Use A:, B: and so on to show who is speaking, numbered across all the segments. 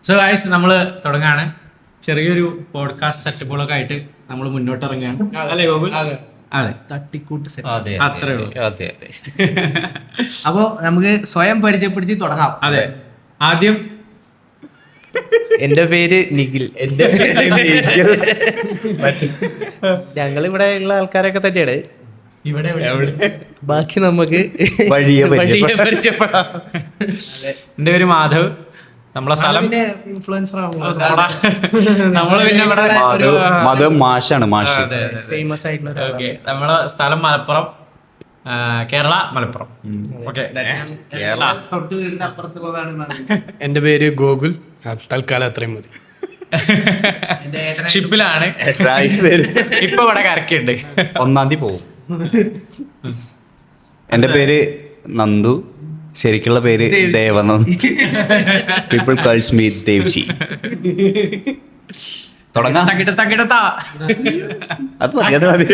A: So guys നമ്മള് തുടങ്ങാണ്. ചെറിയൊരു podcast സെറ്റപ്പുകളൊക്കെ ആയിട്ട് നമ്മൾ മുന്നോട്ട് ഇറങ്ങുകയാണ്. അല്ലേ ഗോകുൽ? അതെ, തട്ടിക്കൂട്ട് സെറ്റ് അത്രേ ഉള്ളൂ.
B: അപ്പോ നമുക്ക് സ്വയം പരിചയപ്പെടുത്തി തുടങ്ങാം.
A: അതെ, ആദ്യം
B: എന്റെ പേര് നിഖിൽ. ഞങ്ങളിവിടെ ഉള്ള ആൾക്കാരൊക്കെ തന്നെയാണ്.
A: ഇവിടെ
B: ബാക്കി നമുക്ക്
C: വഴിയെ
B: പരിചയപ്പെടാം.
A: എന്റെ പേര് മാധവ്. നമ്മളെ സ്ഥലം
B: ഇൻഫ്ലുവൻസർ
A: നമ്മള് പിന്നെ ഇവിടെ
C: മതം മാഷാണ്. മാഷ്
B: ഫേമസ് ആയിട്ടുള്ള
A: ഓക്കെ. നമ്മളെ സ്ഥലം മലപ്പുറം, കേരള മലപ്പുറം. ഓക്കെ.
B: തൊട്ട് വീടിന്റെ അപ്പുറത്തുള്ളതാണ്.
D: എന്റെ പേര് ഗോകുൽ. തൽക്കാലം അത്രയും മതി.
A: ഷിപ്പിലാണ് ഇപ്പൊ ഇവിടെ കരക്കുണ്ട്.
C: 1-ാം തീയതി പോവും. എന്റെ പേര് നന്ദു. ശരിക്കുള്ള പേര് Devanand. People calls me Devji. തുടങ്ങാം. അത് മതി, അത് മതി.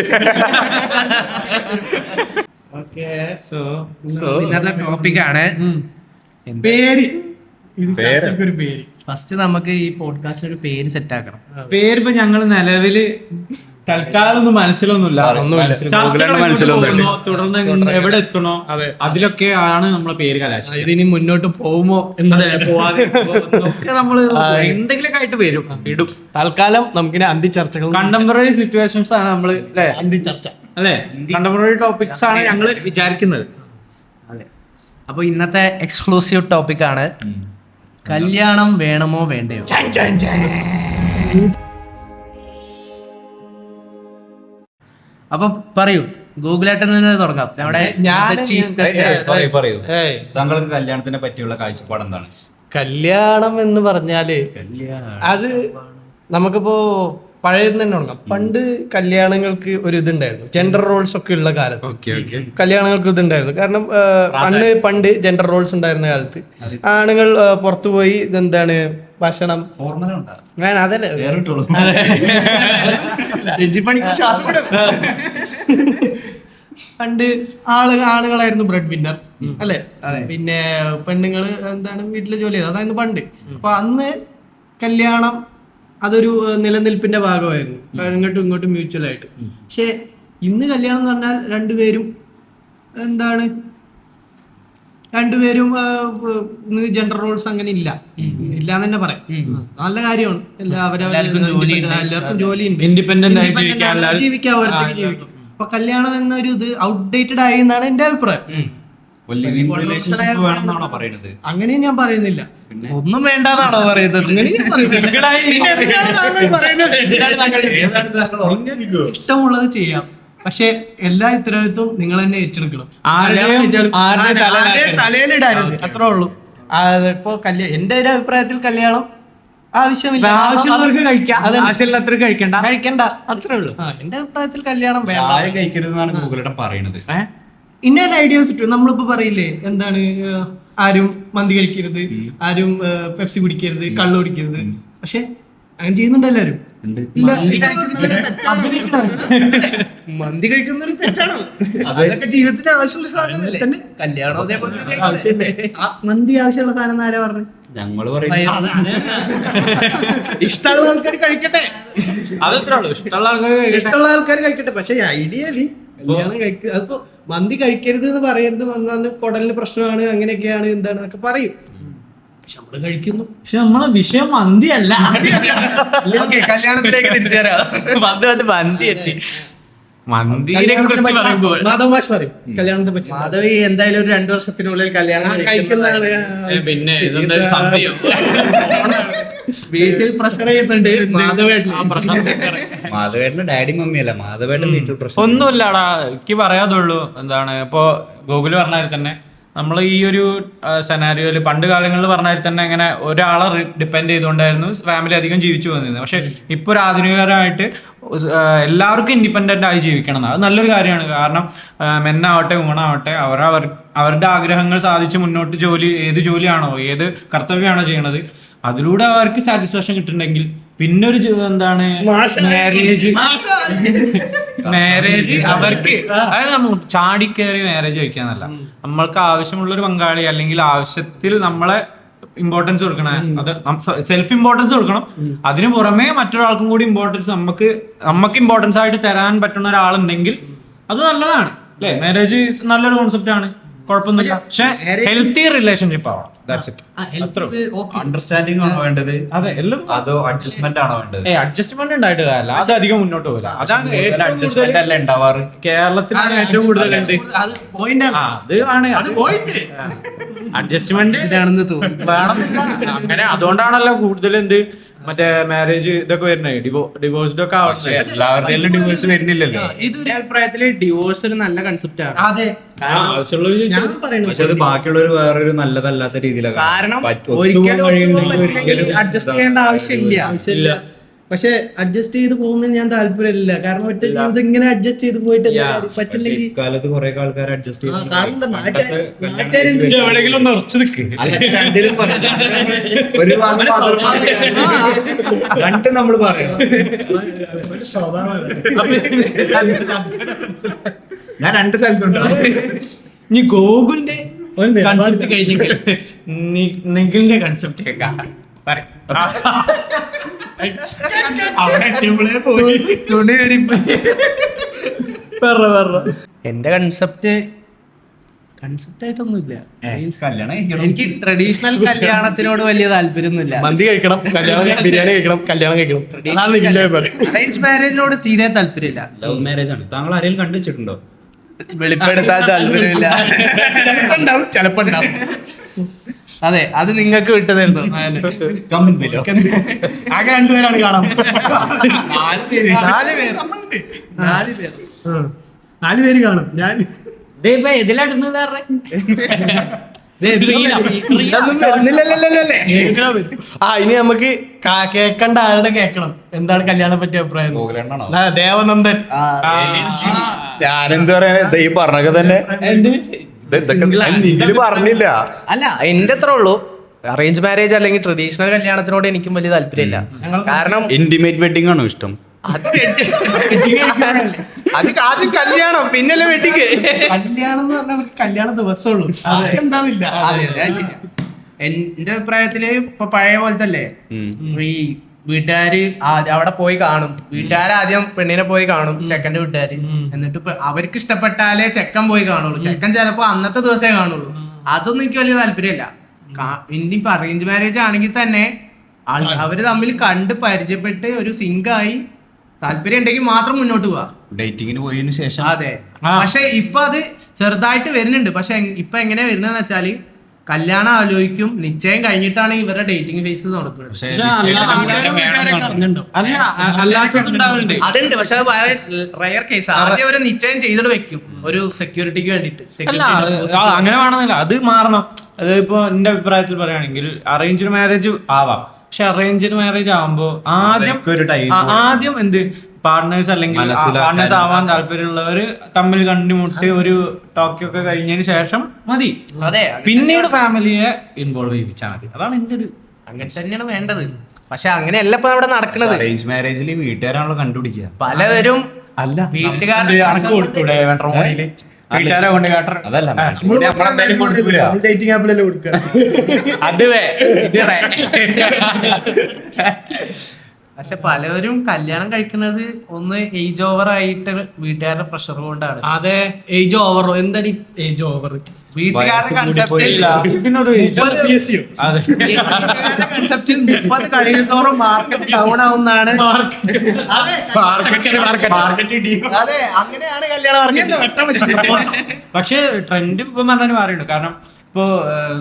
B: ഇന്നത്തെ ടോപ്പിക്കാണ്
D: പേര്.
B: ഫസ്റ്റ് നമുക്ക് ഈ പോഡ്കാസ്റ്റിന് ഒരു പേര് സെറ്റ് ആക്കണം.
A: പേര് ഇപ്പൊ ഞങ്ങള് നിലവില് തൽക്കാലം ഒന്നും മനസ്സിലൊന്നുമില്ല. തുടർന്ന് എവിടെ എത്തണോ അതിലൊക്കെ ആണ് നമ്മളെ പേര് കലാശം.
D: ഇതിനി മുന്നോട്ട് പോകുമോ
A: നമ്മള് എന്തെങ്കിലുമൊക്കെ ആയിട്ട് വരും ഇടും.
D: തൽക്കാലം നമുക്കിനി അന്തി ചർച്ചകൾ,
A: കണ്ടംപററി സിറ്റുവേഷൻസ് ആണ് നമ്മള്
D: അന്തി ചർച്ച.
A: അല്ലെ, കണ്ടംപററി ടോപ്പിക്സ് ആണ് ഞങ്ങള് വിചാരിക്കുന്നത്.
B: അപ്പൊ ഇന്നത്തെ എക്സ്ക്ലൂസീവ് ടോപ്പിക്കാണ് കല്യാണം വേണമോ വേണ്ടയോ. അപ്പൊ പറയൂ, ഗൂഗിളായിട്ട് നിന്ന് തുടങ്ങാം. നമ്മുടെ ചീഫ് ഗസ്റ്റ്
C: പറയൂ, താങ്കൾക്ക് കല്യാണത്തിനെ പറ്റിയുള്ള കാഴ്ചപ്പാട് എന്താണ്?
D: കല്യാണം എന്ന് പറഞ്ഞാല് അത് നമുക്കിപ്പോ പഴയത് തന്നെ തുടങ്ങാം. പണ്ട് കല്യാണങ്ങൾക്ക് ഒരു ഇതുണ്ടായിരുന്നു, ജെൻഡർ റോൾസ് ഒക്കെ ഉള്ള കാലത്ത് കല്യാണങ്ങൾക്ക് ഇതുണ്ടായിരുന്നു. കാരണം പണ്ട് ജെൻഡർ റോൾസ് ഉണ്ടായിരുന്ന കാലത്ത് ആണുങ്ങൾ പുറത്തു പോയി ഇതെന്താണ് ഭക്ഷണം വേണം, അതല്ലേ പണ്ട് ആണുങ്ങളായിരുന്നു ബ്രെഡ് വിന്നർ അല്ലെ. പിന്നെ പെണ്ണുങ്ങള് എന്താണ് വീട്ടില് ജോലി ചെയ്തത്, അതായിരുന്നു പണ്ട്. അപ്പൊ അന്ന് കല്യാണം അതൊരു നിലനിൽപ്പിന്റെ ഭാഗമായിരുന്നു, ഇങ്ങോട്ടും ഇങ്ങോട്ടും മ്യൂച്വൽ ആയിട്ട്. പക്ഷെ ഇന്ന് കല്യാണം എന്ന് പറഞ്ഞാൽ രണ്ടുപേരും ജെൻഡർ റോൾസ് അങ്ങനെ ഇല്ലാന്ന് തന്നെ പറയാം. നല്ല കാര്യമാണ്. എല്ലാവർക്കും ജോലിയുണ്ട്, ജീവിക്കാം, അവർക്ക് ജീവിക്കും. അപ്പൊ കല്യാണം എന്നൊരു ഇത് ഔട്ട്ഡേറ്റഡ് ആയി എന്നാണ് എന്റെ അഭിപ്രായം. അങ്ങനെയും ഞാൻ പറയുന്നില്ല, ഒന്നും വേണ്ടെന്നാണോ പറയുന്നത്? ഇഷ്ടമുള്ളത് ചെയ്യാം, പക്ഷെ എല്ലാ ഉത്തരവാദിത്വം നിങ്ങൾ തന്നെ ഏറ്റെടുക്കണം. തലയിലിടരുത്, അത്രേ ഉള്ളൂ. ഇപ്പൊ എന്റെ ഒരു അഭിപ്രായത്തിൽ കല്യാണം ആവശ്യമില്ല, കഴിക്കണ്ട, അത്രേ ഉള്ളൂ. എന്റെ അഭിപ്രായത്തിൽ കല്യാണം
C: കഴിക്കരുതെന്നാണ് ഗൂഗിളിടം പറയുന്നത്.
B: ഇന്ന ഐഡിയാസ് കിട്ടും. നമ്മളിപ്പോ പറയില്ലേ, എന്താണ്, ആരും മന്തി കഴിക്കരുത്, ആരും പെപ്സി കുടിക്കരുത്, കള്ളു കുടിക്കരുത്. പക്ഷെ അങ്ങനെ ചെയ്യുന്നുണ്ട് എല്ലാരും. മന്തി കഴിക്കുന്നൊരു തെറ്റാണോ? അതൊക്കെ ജീവിതത്തിന് ആവശ്യമുള്ള സാധനം തന്നെ. കല്യാണം മന്തി ആവശ്യമുള്ള സാധനം ആരാ പറഞ്ഞു?
C: ഞങ്ങള് പറയുന്നത്
B: ഇഷ്ടമുള്ള ആൾക്കാർ കഴിക്കട്ടെ, ഇഷ്ടമുള്ള ആൾക്കാർ കഴിക്കട്ടെ. പക്ഷെ ഐഡിയലി കല്യാണം കഴിക്കുക, അതിപ്പോ മന്തി കഴിക്കരുത് എന്ന് പറയരുത്, വന്നാൽ കുടലിന് പ്രശ്നമാണ്, അങ്ങനെയൊക്കെയാണ്, എന്താണ് ഒക്കെ പറയും. പക്ഷെ നമ്മള് കഴിക്കുന്നു.
A: പക്ഷെ നമ്മളെ വിഷയം മന്തി അല്ല.
B: കല്യാണത്തിലേക്ക് തിരിച്ചു വരാം. മന്തി എത്തി.
A: മന്തിയെ കുറിച്ച് പറയുമ്പോൾ
B: മാധവ് പറയും കല്യാണത്തെ പറ്റി. മാധവ് എന്തായാലും ഒരു 2 വർഷത്തിനുള്ളിൽ കല്യാണം കഴിക്കുന്നതാണ്.
A: പിന്നെ സന്ധ്യ
B: വീട്ടിൽ പ്രഷർ ചെയ്യുന്നുണ്ട്
C: മാധവേട്ടന്റെ ഡാഡി മമ്മി അല്ല, മാധവേട്ടൻ വീട്ടിൽ പ്രശ്നം
A: ഒന്നുമില്ലടാ. എനിക്ക് പറയാതുള്ളൂ, എന്താണ് ഇപ്പൊ ഗൂഗിള് പറഞ്ഞാൽ തന്നെ നമ്മൾ ഈ ഒരു സെനാരിയോയില് പണ്ട് കാലങ്ങളിൽ പറഞ്ഞാൽ തന്നെ ഇങ്ങനെ ഒരാളെ ഡിപ്പെൻഡ് ചെയ്തുകൊണ്ടായിരുന്നു ഫാമിലി അധികം ജീവിച്ചു വന്നിരുന്നത്. പക്ഷെ ഇപ്പൊ ഒരു ആധുനികരായിട്ട് എല്ലാവർക്കും ഇൻഡിപെൻഡന്റ് ആയി ജീവിക്കണം. അത് നല്ലൊരു കാര്യമാണ്. കാരണം മെന്നാവട്ടെ വുമണാവട്ടെ അവരുടെ ആഗ്രഹങ്ങൾ സാധിച്ച് മുന്നോട്ട് ഏത് ജോലിയാണോ ഏത് കർത്തവ്യമാണോ ചെയ്യണത് അതിലൂടെ അവർക്ക് സാറ്റിസ്ഫാക്ഷൻ കിട്ടുന്നുണ്ടെങ്കിൽ പിന്നൊരു എന്താണ് മാരേജ് അവർക്ക്, അതായത് നമ്മൾ ചാടിക്കേറി മാരേജ് കഴിക്കാന്നല്ല, നമ്മൾക്ക് ആവശ്യമുള്ളൊരു പങ്കാളി അല്ലെങ്കിൽ ആവശ്യത്തിൽ നമ്മളെ ഇമ്പോർട്ടൻസ് കൊടുക്കണേ, അത് സെൽഫ് ഇമ്പോർട്ടൻസ് കൊടുക്കണം. അതിനു പുറമെ മറ്റൊരാൾക്കും കൂടി ഇമ്പോർട്ടൻസ് നമുക്ക് ഇമ്പോർട്ടൻസ് ആയിട്ട് തരാൻ പറ്റുന്ന ഒരാളുണ്ടെങ്കിൽ അത് നല്ലതാണ് അല്ലെ. മാരേജ് നല്ലൊരു കോൺസെപ്റ്റ് ആണ്, കുഴപ്പമൊന്നുമില്ല. പക്ഷെ ഹെൽത്തി റിലേഷൻഷിപ്പ് ആവണം.
C: അണ്ടർസ്റ്റാൻഡിംഗ് ആണോ വേണ്ടത്?
A: അതെ, എല്ലാം.
C: അതോ അഡ്ജസ്റ്റ്മെന്റ് ആണോ വേണ്ടത്?
A: അഡ്ജസ്റ്റ്മെന്റ് ഉണ്ടായിട്ട് കാര്യമില്ല, അത് അധികം മുന്നോട്ട് പോകില്ല. അതാണ്
C: അഡ്ജസ്റ്റ്മെന്റ് അല്ല ഉണ്ടാവാറ്.
A: കേരളത്തിലാണ് ഏറ്റവും കൂടുതൽ ഉണ്ട്.
B: അത് പോയിന്റാണ്.
A: അത് ആണ് അഡ്ജസ്റ്റ്മെന്റ് വേണമെന്നില്ല. അങ്ങനെ അതുകൊണ്ടാണല്ലോ കൂടുതൽ എന്ത് മറ്റേ മാരേജ് ഇതൊക്കെ വരുന്നത്, ഡിവോഴ്സ്ഡ് ഒക്കെ ആവട്ടെ.
C: എല്ലാവരുടെയും ഡിവോഴ്സ് വരുന്നില്ലല്ലോ.
D: ഇതൊരു അഭിപ്രായത്തില് ഡിവോഴ്സ് ഒരു നല്ല കൺസെപ്റ്റ് ആണ്.
B: അതെ,
A: ആവശ്യമുള്ളവര്
B: ഞാൻ പറയുന്നത്
C: പക്ഷെ അത് ബാക്കിയുള്ളവർ വേറൊരു നല്ലതല്ലാത്ത രീതിയിലാണ്.
D: കാരണം ഒരിക്കലും അഡ്ജസ്റ്റ് ചെയ്യേണ്ട ആവശ്യമില്ല.
B: പക്ഷെ അഡ്ജസ്റ്റ് ചെയ്ത് പോകുന്നതിന് ഞാൻ താല്പര്യമില്ല. കാരണം ഒറ്റ ജീവിതം ഇങ്ങനെ അഡ്ജസ്റ്റ് ചെയ്ത് പോയിട്ട് പറ്റില്ലെങ്കിൽ
C: ഇക്കാലത്ത് കുറെ ആൾക്കാർ അഡ്ജസ്റ്റ്
A: എവിടെയെങ്കിലും ഒന്ന് ഉറച്ചു നിൽക്ക്.
C: ഒരു രണ്ട് നമ്മൾ പറയാം. ഞാൻ രണ്ട് സ്ഥലത്തുണ്ട്.
A: നീ ഗോകുലിന്റെ കൺസെപ്റ്റ് കഴിഞ്ഞെങ്കിൽ നിഖിലിന്റെ കൺസെപ്റ്റ് കേൾക്കാം.
D: എന്റെ കൺസെപ്റ്റ് ആയിട്ടൊന്നുമില്ല. എനിക്ക് ട്രഡീഷണൽ കല്യാണത്തിനോട് വലിയ താല്പര്യമൊന്നുമില്ല.
B: മന്തി കഴിക്കണം, ബിരിയാണി കഴിക്കണം, കല്യാണം കഴിക്കണം.
D: അറേഞ്ച് മാരേജിനോട് തീരെ താല്പര്യമില്ല.
C: ലവ് മാരേജ് ആണ്. താങ്കൾ ആരെങ്കിലും കണ്ടു വെച്ചിട്ടുണ്ടോ?
D: വെളിപ്പെടുത്താൻ താല്പര്യമില്ല.
B: ചിലപ്പോ ഉണ്ടാവും.
D: അതെ, അത് നിങ്ങൾക്ക് വിട്ടതായിരുന്നു.
B: ആകെ രണ്ടുപേരാണ് കാണാൻ. നാല് പേര് കാണും. ഞാൻ ഇനി നമുക്ക് കേക്കണ്ട ആളുടെ കേക്കണം. എന്താണ് കല്യാണം പറ്റിയ അഭിപ്രായം? ദേവനന്ദൻ.
C: ഞാനെന്ത് പറയാ, ഈ പറഞ്ഞൊക്കെ തന്നെ പറഞ്ഞില്ല.
D: അല്ല, എന്റെ അത്ര ഉള്ളൂ. അറേഞ്ച് മാരേജ് അല്ലെങ്കിൽ ട്രഡീഷണൽ കല്യാണത്തിനോട് എനിക്കും വലിയ താല്പര്യമില്ല. കാരണം
C: ഇന്റിമേറ്റ് വെഡിങ് ആണോ ഇഷ്ടം?
D: അത് ആദ്യം കല്യാണം, പിന്നല്ലേ വെഡിങ്.
B: കല്യാണം എന്ന് പറഞ്ഞാൽ കല്യാണ ദിവസമുള്ളൂ, എന്താന്നില്ല.
D: എന്റെ അഭിപ്രായത്തില് ഇപ്പൊ പഴയ പോലത്തെ അല്ലേ, ഈ വീട്ടുകാര് അവിടെ പോയി കാണും. വീട്ടുകാരാദ്യം പെണ്ണിനെ പോയി കാണും, ചെക്കന്റെ വീട്ടുകാര്. എന്നിട്ട് അവർക്ക് ഇഷ്ടപ്പെട്ടാലേ ചെക്കൻ പോയി കാണുള്ളൂ. ചെക്കൻ ചിലപ്പോ അന്നത്തെ ദിവസമേ കാണുള്ളൂ. അതൊന്നും എനിക്ക് വലിയ താല്പര്യമില്ല. ഇനിയിപ്പോ അറേഞ്ച് മാരേജ് ആണെങ്കിൽ തന്നെ അവര് തമ്മിൽ കണ്ട് പരിചയപ്പെട്ട് ഒരു സിങ്കായി താല്പര്യം ഉണ്ടെങ്കിൽ മാത്രം മുന്നോട്ട് പോവാ.
C: ഡേറ്റിങ്ങിന് പോയതിനു ശേഷം.
D: അതെ, പക്ഷെ ഇപ്പൊ അത് ചെറുതായിട്ട് വരുന്നുണ്ട്. പക്ഷെ ഇപ്പൊ എങ്ങനെയാ വരുന്നതെന്ന് വെച്ചാല് കല്യാണം ആലോചിക്കും, നിശ്ചയം കഴിഞ്ഞിട്ടാണ് ഇവരുടെ ഡേറ്റിംഗ് ഫേസ് നടക്കുന്നത്. അതുണ്ട്, പക്ഷെ അത് വളരെ റയർ കേസ്. ആദ്യം ഒരു നിശ്ചയം ചെയ്തിട്ട് വെക്കും, ഒരു സെക്യൂരിറ്റിക്ക് വേണ്ടിട്ട്.
A: അങ്ങനെ വേണമെന്നില്ല, അത് മാറണം. അത് ഇപ്പൊ എന്റെ അഭിപ്രായത്തിൽ പറയുകയാണെങ്കിൽ അറേഞ്ച്ഡ് മാരേജ് ആവാം. പക്ഷെ അറേഞ്ച്ഡ് മാരേജ് ആവുമ്പോ ആദ്യം എന്ത് പാർട്ട്നേഴ്സ് അല്ലെങ്കിൽ പാർട്ട്നേഴ്സ് ആവാൻ താല്പര്യമുള്ളവര് തമ്മിൽ കണ്ടുമുട്ടി ഒരു ടോക്കൊക്കെ കഴിഞ്ഞതിന് ശേഷം മതി.
D: അതെ,
A: പിന്നീട് ഫാമിലിയെ ഇൻവോൾവ് ചെയ്യിപ്പിച്ചാൽ മതി. അതാണ് എന്റെ ഒരു,
D: അങ്ങനെ തന്നെയാണ് വേണ്ടത്. പക്ഷെ അങ്ങനെയല്ല ഇപ്പൊ അവിടെ നടക്കുന്നത്.
C: അറേഞ്ച് മാരേജിൽ വീട്ടുകാരാണല്ലോ കണ്ടുപിടിക്കുക.
D: പലവരും
A: അല്ല
D: വീട്ടുകാരുടെ
A: കണക്ക് കൊടുത്തൂടെ വെട്ടറമോണിയില് വീട്ടുകാരെ കൊണ്ട് കാട്ടർ.
C: അതല്ല,
B: ഡേറ്റിംഗ് ആപ്പിലല്ലേ കൊടുക്കുക.
A: അത്
D: പക്ഷെ പലവരും കല്യാണം കഴിക്കുന്നത് ഒന്ന് ഏജ് ഓവർ ആയിട്ട് വീട്ടുകാരുടെ പ്രഷർ കൊണ്ടാണ്.
B: അതെ, ഏജ് ഓവറോ? എന്താണ് ഏജ് ഓവർ?
D: വീട്ടുകാരുടെ കൺസെപ്റ്റിൽ 30 കഴിയുന്നതോറും മാർക്കറ്റ് ഡൗൺ ആവുന്നതാണ്. അതെ, അങ്ങനെയാണ് കല്യാണം.
A: പക്ഷെ ട്രെൻഡ് ഇപ്പൊ പറഞ്ഞാൽ മാറിയിട്ടുണ്ട്. കാരണം ഇപ്പോ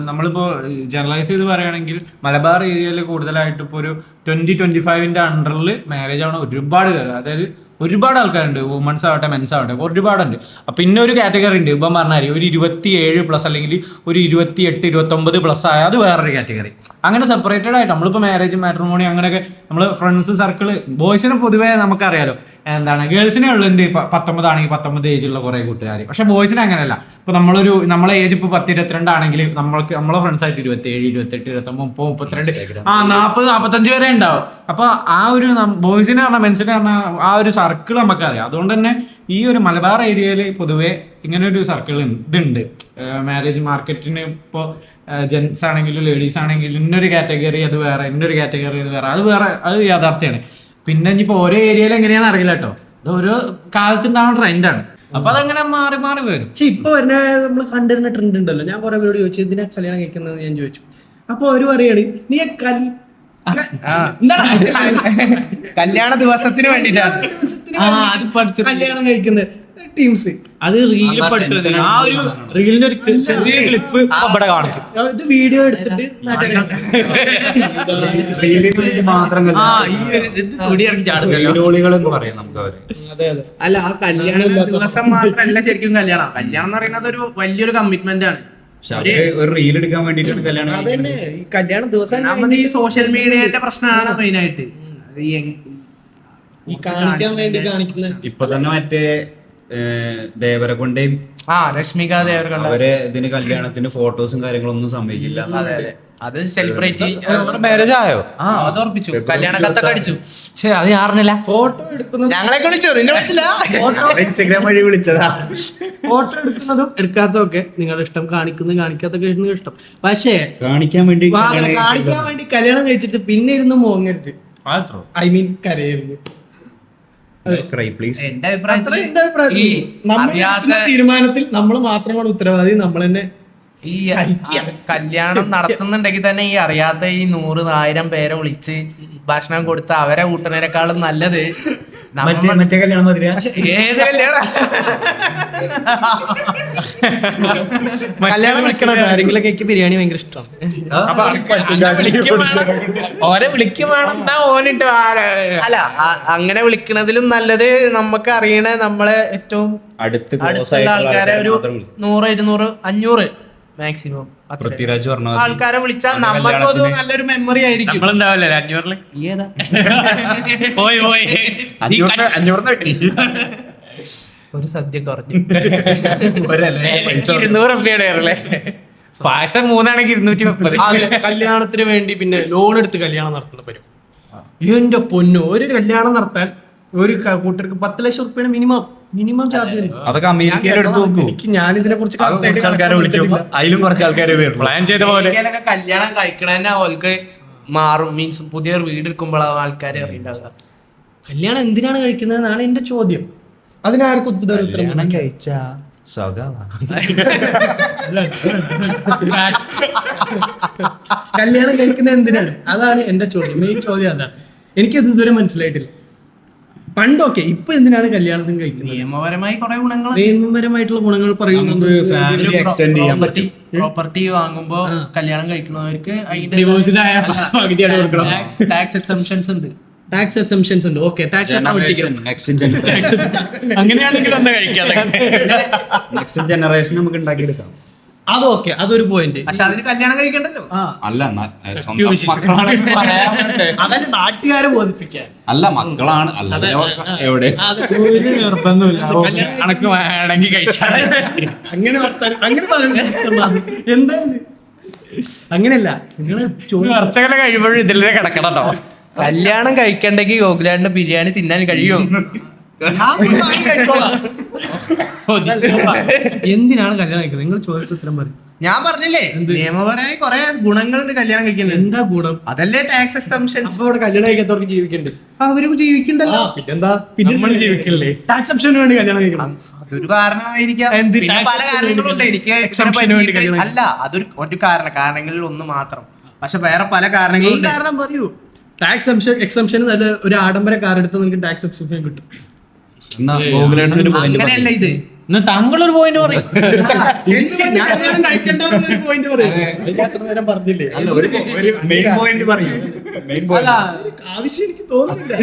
A: നമ്മളിപ്പോ ജനറലൈസ് ചെയ്ത് പറയുകയാണെങ്കിൽ മലബാർ ഏരിയയിൽ കൂടുതലായിട്ട് ഇപ്പൊ ഒരു 20-25 അണ്ടറിൽ മാരേജ് ആവണ ഒരുപാട് പേര്, അതായത് ഒരുപാട് ആൾക്കാരുണ്ട്. വുമൻസ് ആവട്ടെ മെൻസ് ആവട്ടെ ഒരുപാടുണ്ട്. പിന്നെ ഒരു കാറ്റഗറി ഉണ്ട്, ഇപ്പം പറഞ്ഞാൽ ഒരു 27+ അല്ലെങ്കിൽ ഒരു 28-29+ ആയ അത് വേറൊരു കാറ്റഗറി. അങ്ങനെ സെപ്പറേറ്റഡ് ആയിട്ട് നമ്മളിപ്പോൾ മാരേജ് മാട്രിമോണി അങ്ങനെയൊക്കെ നമ്മൾ ഫ്രണ്ട്സ് സർക്കിള് ബോയ്സിന് പൊതുവേ നമുക്കറിയാലോ എന്താണ്, ഗേൾസിനെ ഉള്ളു എന്ത് 19 ആണെങ്കിൽ 19 ഏജുള്ള കുറെ കൂട്ടുകാർ. പക്ഷെ ബോയ്സിന് അങ്ങനെയല്ല. ഇപ്പൊ നമ്മളെ ഏജ് ഇപ്പൊ 10-22 ആണെങ്കിൽ നമ്മളെ ഫ്രണ്ട്സ് ആയിട്ട് 27, 28, 29, 30, 32 40-45 വരെ ഉണ്ടാവും. അപ്പൊ ആ ഒരു ബോയ്സിനെ പറഞ്ഞാൽ മെൻസിനെ പറഞ്ഞാൽ ആ ഒരു സർക്കിൾ നമുക്കറിയാം. അതുകൊണ്ട് തന്നെ ഈ ഒരു മലബാർ ഏരിയയിൽ പൊതുവെ ഇങ്ങനെ ഒരു സർക്കിൾ ഇതുണ്ട്. മാരേജ് മാർക്കറ്റിന് ഇപ്പോൾ ജെൻസ് ആണെങ്കിലും ലേഡീസ് ആണെങ്കിലും ഇന്നൊരു കാറ്റഗറി അത് വേറെ, ഇന്നൊരു കാറ്റഗറി അത് വേറെ, അത് വേറെ, അത് യാഥാർത്ഥ്യമാണ്. പിന്നെ ഇനിയിപ്പോൾ ഓരോ ഏരിയയിൽ എങ്ങനെയാണെന്ന് അറിയില്ല കേട്ടോ, അത് ഓരോ കാലത്തുണ്ടാവുന്ന ട്രെൻഡാണ്. അപ്പൊ അതങ്ങനെ മാറി മാറി വരും.
B: പക്ഷെ ഇപ്പൊ വരുന്ന നമ്മൾ കണ്ടിരുന്ന ട്രെൻഡ് ഉണ്ടല്ലോ, ഞാൻ കുറെ പേരോട് ചോദിച്ചു ഇതിനെ കല്യാണം കഴിക്കുന്നത് ഞാൻ ചോദിച്ചു. അപ്പൊ അവര് പറയാണ് നീ
D: കല്യാണ ദിവസത്തിന് വേണ്ടിട്ടാണ്
B: കല്യാണം കഴിക്കുന്നത് ടീംസ്.
A: അത് റീല് പഠിത്തം, ആ ഒരു റീലിന്റെ ഒരു ചെറിയ ക്ലിപ്പ് ഇവിടെ കാണിക്കും.
B: ഇത് വീഡിയോ എടുത്തിട്ട്
D: അല്ല ആ കല്യാണ ദിവസം മാത്രമല്ല ശരിക്കും കല്യാണം. കല്യാണം എന്ന് പറയുന്നത് ഒരു വലിയൊരു കമ്മിറ്റ്മെന്റ് ആണ്.
C: ഒരു റീൽ എടുക്കാൻ വേണ്ടിട്ടാണ് കല്യാണം.
B: അതന്നെ ഈ കല്യാണ ദിവസം
D: ഈ സോഷ്യൽ മീഡിയയുടെ പ്രശ്നമാണ് മെയിനായിട്ട്
B: ഈ കാണിക്കാൻ വേണ്ടി കാണിക്കുന്ന.
C: ഇപ്പൊ തന്നെ മറ്റേ ദേവരകൊണ്ടേയും
D: രശ്മിക ദേവരകൊണ്ട
C: അവരെ ഇതിന് കല്യാണത്തിന് ഫോട്ടോസും കാര്യങ്ങളൊന്നും സമ്മതിക്കില്ല.
D: അത് സെലിബ്രേറ്റ് മാരേജ് ആയോ? അത് ഉറപ്പിച്ചു, കല്യാണ കത്തൊക്കെ അടിച്ചു. അത് ഞാൻ അറിഞ്ഞില്ല.
B: ഫോട്ടോ എടുക്കുന്നത്
D: ഞങ്ങളെ വിളിച്ചോ? നിന്നെ വിളിച്ചില്ല?
C: ഇൻസ്റ്റഗ്രാം വഴി വിളിച്ചതാ.
B: ഫോട്ടോ എടുക്കുന്നതും എടുക്കാത്തതും ഒക്കെ നിങ്ങളുടെ ഇഷ്ടം, കാണിക്കുന്നതും കാണിക്കാത്തൊക്കെ നിങ്ങളുടെ ഇഷ്ടം. പക്ഷേ
C: കാണിക്കാൻ വേണ്ടി
B: കാണിക്കാൻ വേണ്ടി കല്യാണം കഴിച്ചിട്ട് പിന്നെ ഇരുന്ന് മോങ്ങരുത്. ഐ മീൻ കരയരുത്.
D: എന്റെ
B: തീരുമാനത്തിൽ നമ്മൾ മാത്രമാണ് ഉത്തരവാദി. നമ്മൾ തന്നെ
D: ഈ കല്യാണം നടത്തുന്നുണ്ടെങ്കിൽ തന്നെ ഈ അറിയാത്ത ഈ 100,000 പേരെ വിളിച്ച് ഭക്ഷണം കൊടുത്ത് അവരെ കൂട്ടുന്നതിനേക്കാളും നല്ലത്
C: മറ്റേ കല്യാണം മതി.
D: ഏത് കല്യാണം
B: കല്യാണം വിളിക്കണ കാര്യങ്ങളൊക്കെ എനിക്ക് ബിരിയാണി ഭയങ്കര ഇഷ്ടമാണ്.
D: ഓരെ വിളിക്കും വേണം ഓനിട്ട്. അല്ല അങ്ങനെ വിളിക്കണതിലും നല്ലത് നമുക്ക് അറിയണ നമ്മളെ ഏറ്റവും അടുത്തുള്ള ആൾക്കാരെ ഒരു 100, 200, 500 മാക്സിമം
C: പൃഥ്വിരാജ് പറഞ്ഞ
D: ആൾക്കാരെ വിളിച്ചാൽ നമുക്കത് നല്ലൊരു മെമ്മറി ആയിരിക്കും. ഒരു സദ്യ കുറഞ്ഞു 200 രൂപയുടെ
A: പായസം 3 230.
B: കല്യാണത്തിന് വേണ്ടി പിന്നെ ലോൺ എടുത്ത് കല്യാണം നടത്തുന്ന പരിപാടി. എന്റെ പൊന്നു, ഒരു കല്യാണം നടത്താൻ ഒരു കൂട്ടർക്ക് 10 ലക്ഷം റുപ്യാണ് മിനിമം ചാർജ്.
C: അതൊക്കെ അമേരിക്കയിൽ എടുത്ത് നോക്കൂ.
B: ഞാൻ ഇതിനെ കുറിച്ച്
C: ആൾക്കാരെ വിളിക്കും, അതിലും കുറച്ച് ആൾക്കാരെ
A: പ്ലാൻ ചെയ്ത പോലെ
D: കല്യാണം കഴിക്കണതന്നെ അവർക്ക് മാറും. മീൻസ് പുതിയൊരു വീട് എടുക്കുമ്പോഴാണ് ആൾക്കാരെ അറിയുണ്ടാവുക.
B: കല്യാണം എന്തിനാണ് കഴിക്കുന്നതെന്നാണ് എന്റെ ചോദ്യം. അതിനാർക്കും ഉത്തരം
C: കഴിച്ച
B: കല്യാണം കഴിക്കുന്നത് എന്തിനാണ്, അതാണ് എന്റെ ചോദ്യം. മെയിൻ ചോദ്യം അതാണ്. എനിക്കത് ഇതുവരെ മനസ്സിലായിട്ടില്ല. പണ്ടൊക്കെ, ഇപ്പൊ എന്തിനാണ് കല്യാണത്തിന് കഴിക്കുന്നത്?
D: നിയമപരമായി കുറെ ഗുണങ്ങൾ,
B: നിയമപരമായിട്ടുള്ള ഗുണങ്ങൾ പറയുന്നത്.
D: പ്രോപ്പർട്ടി വാങ്ങുമ്പോ കല്യാണം കഴിക്കുന്നവർക്ക് ടാക്സ് എക്സംഷൻസ് ഉണ്ട്.
B: ടാക്സ് എക്സംഷൻസ് ഉണ്ട്. ഓക്കെ, ടാക്സ്
A: അങ്ങനെയാണെങ്കിൽ ഒന്ന് കഴിക്കാം.
C: നെക്സ്റ്റ് ജനറേഷൻ നമുക്ക് ഉണ്ടാക്കിയെടുക്കാം.
B: അതൊക്കെ അതൊരു പോയിന്റ്.
D: പക്ഷെ അതിന് കല്യാണം കഴിക്കണ്ടല്ലോ.
C: അല്ല,
B: അതല്ല, നാട്ടുകാരെ ബോധിപ്പിക്കാൻ.
C: അല്ല, മക്കളാണ്. അല്ല, എവിടെ
A: നിർബന്ധമില്ല, കണക്ക് വേണമെങ്കിൽ കഴിച്ചാൽ.
B: അങ്ങനെ എന്താണ്? അങ്ങനെയല്ല, നിങ്ങള്
A: കുറച്ചൊക്കെ കഴിയുമ്പോഴും ഇതിലെ കിടക്കണം കേട്ടോ.
D: കല്യാണം കഴിക്കണ്ടെങ്കിൽ ഗോകുലാന്റെ ബിരിയാണി തിന്നാൻ കഴിയും.
B: എന്തിനാണ് കല്യാണം കഴിക്കുന്നത്? നിങ്ങൾ ചോദിച്ച ഉത്തരം പറയും.
D: ഞാൻ പറഞ്ഞില്ലേ, നിയമപരമായി കുറെ ഗുണങ്ങളുണ്ട് കല്യാണം കഴിക്കുന്നത്.
B: എന്താ ഗുണം?
D: അതല്ലേ ടാക്സ് എക്സംഷൻസ്.
B: അപ്പൊ ഇവിടെ കല്യാണം കഴിക്കാത്തവർക്ക് ജീവിക്കണ്ട്, അവരും ജീവിക്കണ്ടല്ലോ. പിന്നെന്താ, പിന്നെ ജീവിക്കില്ലേ? ടാക്സ് എക്സംഷന് വേണ്ടി കല്യാണം കഴിക്കണം.
D: അതൊരു കാരണമായിരിക്കാം. പല കാരണങ്ങളുണ്ട്. എനിക്ക് അല്ല, അതൊരു ഒരു കാരണങ്ങളിൽ ഒന്ന് മാത്രം. പക്ഷെ വേറെ പല കാരണങ്ങളും.
B: കാരണം പറയൂ. ടാക്സ് എക്സംഷന് നല്ല ഒരു ആഡംബര കാർ എടുത്ത് നിങ്ങൾക്ക് ടാക്സ് എക്സംഷൻ കിട്ടും.
D: അങ്ങനെയല്ല ഇത്.
A: താങ്കളൊരു പോയിന്റ് പറയും.
B: പറഞ്ഞില്ലേ, ആവശ്യം എനിക്ക് തോന്നുന്നില്ല.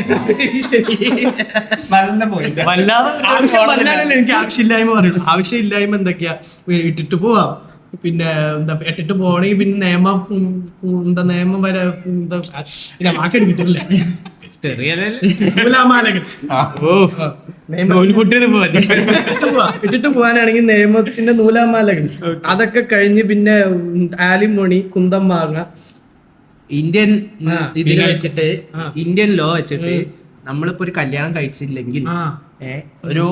B: എനിക്ക് ആവശ്യമില്ലായ്മ പറയുള്ളൂ. ആവശ്യമില്ലായ്മ എന്തൊക്കെയാ? ഇട്ടിട്ട് പോവാം, പിന്നെ എന്താ ഇട്ടിട്ട് പോണെങ്കിൽ പിന്നെ നിയമം വരെ മാക്കടി കിട്ടില്ല. ഇട്ടിട്ട് പോവാനാണെങ്കിൽ നിയമത്തിന്റെ നൂലാമാലകൾ, അതൊക്കെ കഴിഞ്ഞ് പിന്നെ ആലിമൊണി, കുന്തം മാങ്ങ,
D: ഇന്ത്യൻ ഇതിൽ വെച്ചിട്ട്, ഇന്ത്യൻ ലോ വെച്ചിട്ട് നമ്മളിപ്പോ ഒരു കല്യാണം കഴിച്ചില്ലെങ്കിൽ
E: ഒരു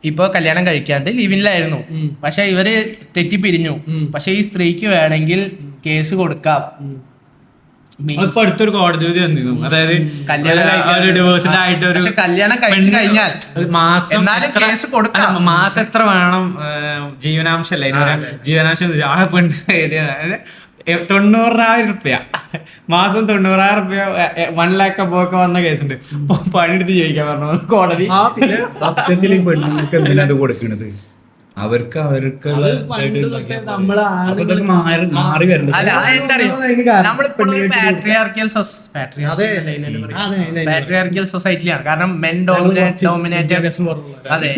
E: ഇപ്പൊ കല്യാണം കഴിക്കാണ്ട് ലിവിനിലായിരുന്നു, പക്ഷെ ഇവര് തെറ്റിപ്പിരിഞ്ഞു. പക്ഷെ ഈ സ്ത്രീക്ക് വേണമെങ്കിൽ കേസ് കൊടുക്കാം.
A: ഇപ്പൊ അടുത്തൊരു കോടതി വിധി വന്നിരുന്നു, അതായത് ഡിവോഴ്സിന്റെ ആയിട്ട് ഒരു
E: കല്യാണം കഴിച്ചു കഴിഞ്ഞാൽ
A: മാസം
E: കേസ് കൊടുക്കാം.
A: മാസം എത്ര വേണം ജീവനാംശം അല്ല ജീവനാംശം ആ പെണ്ണ് അതായത് 90,000 റുപ്യ മാസം 90,000 റുപ്യ 1 lakh ഒക്കെ വന്ന കേസുണ്ട്. പണിയെടുത്ത് ജീവിക്കാൻ പറഞ്ഞു കോടതി.
C: സത്യത്തിൽ ഈ പെണ്ണുങ്ങൾക്ക് എന്തിനാ അത് കൊടുക്കണത്? അവർക്ക് അവർക്കുള്ള മാറി വരുന്നത്.
E: അല്ല അതെന്തറിയോ, നമ്മളിപ്പോൾ പാട്രിയാർക്കിയൽ സൊസൈറ്റിയാണ്. കാരണം മെൻ ഡോമിനേറ്റഡ് അതെ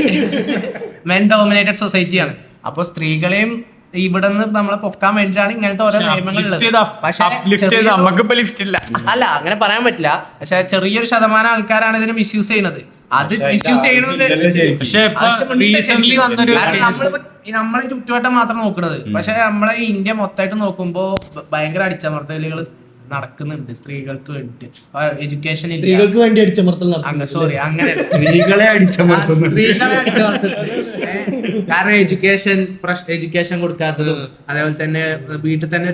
E: മെൻ ഡോമിനേറ്റഡ് സൊസൈറ്റിയാണ്. അപ്പൊ സ്ത്രീകളെയും ഇവിടെ നിന്ന് നമ്മളെ പൊക്കാൻ വേണ്ടിയിട്ടാണ് ഇങ്ങനത്തെ ഓരോ നിയമങ്ങളുള്ളത്. അല്ല അങ്ങനെ പറയാൻ പറ്റില്ല. പക്ഷെ ചെറിയൊരു ശതമാനം ആൾക്കാരാണ് ഇതിനെ മിസ്യൂസ് ചെയ്യുന്നത്. അത് മിസ്യൂസ് ചെയ്യുന്നത് നമ്മളെ ചുറ്റുവട്ടം മാത്രം നോക്കുന്നത്. പക്ഷെ നമ്മളെ ഇന്ത്യ മൊത്തമായിട്ട് നോക്കുമ്പോ ഭയങ്കര അടിച്ചമർത്തലുകൾ നടക്കുന്നുണ്ട് സ്ത്രീകൾക്ക് വേണ്ടിട്ട്. എഡ്യൂക്കേഷൻ
B: സ്ത്രീകൾക്ക് വേണ്ടി അടിച്ചമർത്തൽ
E: സോറി അങ്ങനെ
C: സ്ത്രീകളെ അടിച്ചമർത്തുന്നു.
E: കാരണം എഡ്യൂക്കേഷൻ കൊടുക്കാത്തതും അതേപോലെ തന്നെ വീട്ടിൽ തന്നെ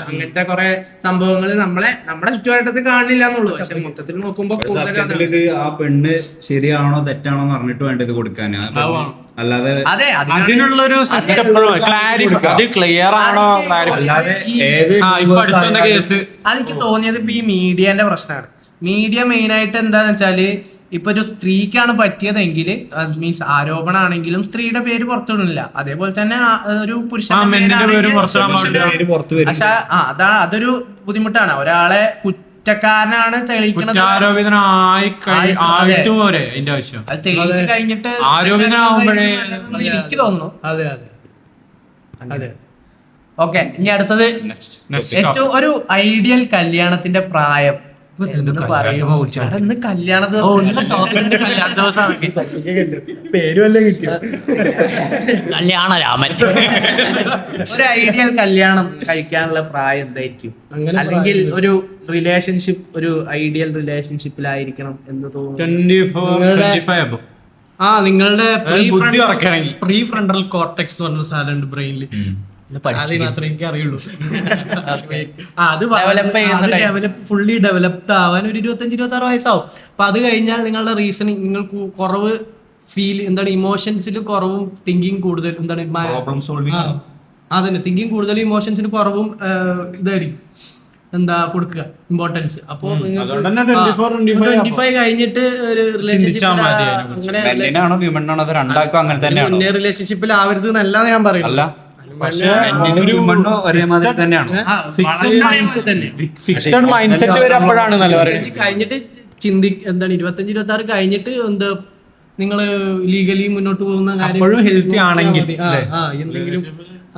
E: അങ്ങനത്തെ കുറെ സംഭവങ്ങൾ നമ്മുടെ ചുറ്റുവട്ടത്തിൽ കാണില്ല എന്നുള്ളൂ. പക്ഷെ മൊത്തത്തിൽ നോക്കുമ്പോ
C: ഇത് ആ പെണ്ണ് ശരിയാണോ തെറ്റാണോ എന്ന് പറഞ്ഞിട്ട് വേണ്ട ഇത് കൊടുക്കാൻ. അല്ലാതെ
E: അതെ
A: അതിനുള്ളൊരു ക്ലിയർ ആണോ
C: അല്ലാതെ ഏത്
E: അതെനിക്ക് തോന്നിയത് ഇപ്പൊ ഈ മീഡിയന്റെ പ്രശ്നമാണ്. മീഡിയ മെയിൻ ആയിട്ട് എന്താന്ന് വെച്ചാല് ഇപ്പൊ ഒരു സ്ത്രീക്കാണ് പറ്റിയതെങ്കിൽ മീൻസ് ആരോപണമാണെങ്കിലും സ്ത്രീയുടെ പേര് പുറത്തുവിടില്ല. അതേപോലെ തന്നെ ഒരു പുരുഷന്റെ പക്ഷെ അതൊരു ബുദ്ധിമുട്ടാണ്. ഒരാളെ കുറ്റക്കാരനാണ് തെളിയിക്കുന്നത്. അത് തെളിയിച്ചു കഴിഞ്ഞിട്ട് എനിക്ക് തോന്നുന്നു.
B: അതെ അതെ അതെ.
E: ഓക്കെ, ഇനി അടുത്തത് ഏറ്റവും ഒരു ഐഡിയൽ കല്യാണത്തിന്റെ പ്രായം കല്യാണ ദിവസം
B: പേരുമല്ലേ കിട്ടിയോ?
A: കല്യാണ രാമൻ.
E: ഒരു ഐഡിയൽ കല്യാണം കഴിക്കാനുള്ള പ്രായം എന്തായിരിക്കും? അല്ലെങ്കിൽ ഒരു റിലേഷൻഷിപ്പ് ഒരു ഐഡിയൽ റിലേഷൻഷിപ്പിലായിരിക്കണം എന്ന് തോന്നുന്നു.
B: നിങ്ങളുടെ പ്രീ ഫ്രണ്ടൽ കോർട്ടെക്സ് എന്ന് പറഞ്ഞ സാധനം ബ്രെയിനിൽ മാത്രമേ എനിക്ക് അറിയുള്ളൂ. ഫുള്ളി ഡെവലപ്ഡ് ആവാൻ ഒരു 25-26 വയസ്സാവും. അപ്പൊ അത് കഴിഞ്ഞാൽ നിങ്ങളുടെ റീസണിങ് നിങ്ങൾക്ക് കുറവ് എന്താണ് ഇമോഷൻസിൽ കുറവും തിങ്കിങ് കൂടുതൽ എന്താണ് അതന്നെ തിങ്കിങ് കൂടുതൽ ഇമോഷൻസിന് കുറവും ഇതായിരിക്കും എന്താ കൊടുക്കുക ഇമ്പോർട്ടൻസ്. അപ്പൊ നിങ്ങൾക്ക് 25 കഴിഞ്ഞിട്ട് ഒരു റിലേഷൻഷിപ്പിൽ ആവരുത് എന്നല്ല ഞാൻ പറയുന്നത്. കഴിഞ്ഞിട്ട് എന്താണ് 25-26 കഴിഞ്ഞിട്ട് എന്താ നിങ്ങള് ലീഗലി മുന്നോട്ട് പോകുന്ന കാര്യം
A: ഹെൽത്തി ആണെങ്കിൽ
B: എന്തെങ്കിലും